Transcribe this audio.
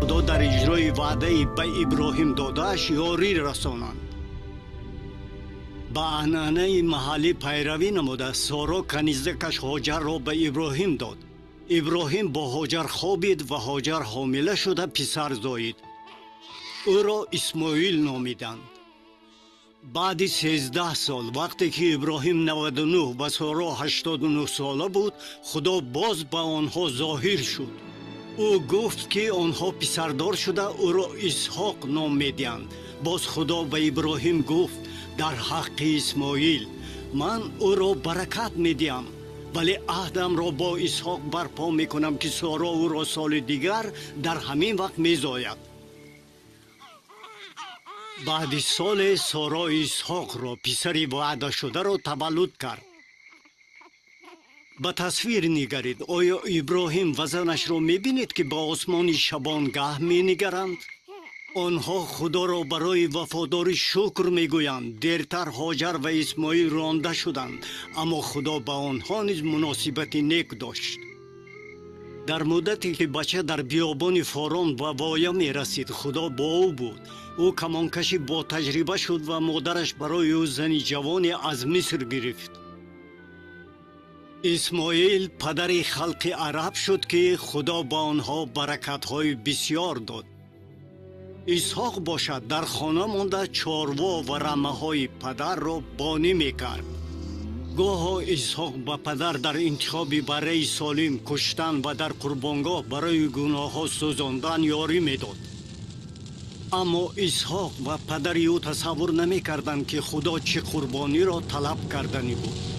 خدا در اجرای وعده به ابراهیم دادهش یاری رسانند. با عنعنه محلی پیروی نموده سارا کنیزکش هاجر را به ابراهیم داد. ابراهیم با هاجر خوابید و هاجر حامله شده پسر زایید. او را اسماعیل نامیدند. بعد 13 سال وقتی که ابراهیم 99 و سارا 89 ساله بود، خدا باز به آنها ظاهر شد. او گفت که آنها پسردار شده او را اسحاق نام میدهند. باز خدا به ابراهیم گفت در حق اسماعیل من او را برکت میدهم، ولی عهدم را با اسحاق برپا میکنم که سارا او را سال دیگر در همین وقت میزاید. بعد سال سارا اسحاق را پسری وعده شده را تولد کرد. به تصویر نگرید. آیا ابراهیم و زنش را میبینید که با آسمان شبانگاه مینگرند؟ آنها خدا را برای وفاداری شکر میگویند. دیرتر هاجر و اسماعیل رانده شدند، اما خدا با آنها نیز مناسبت نیک داشت. در مدتی که بچه در بیابان فاران و وایه می رسید، خدا با او بود. او کمانکشی با تجربه شد و مادرش برای او زنی جوانی از مصر گرفت. اسماعیل پدر خلق عرب شد که خدا با آنها برکت‌های بسیار داد. اسحاق باشد در خانه مانده چاروا و رمه‌های پدر را بانی می‌کرد. گاه اسحاق با پدر در انتخاب بره سالم کشتن و در قربانگاه برای گناه‌ها سوزاندن یاری می‌داد. اما اسحاق و پدر او تصور نمی‌کردند که خدا چه قربانی را طلب کردنی بود.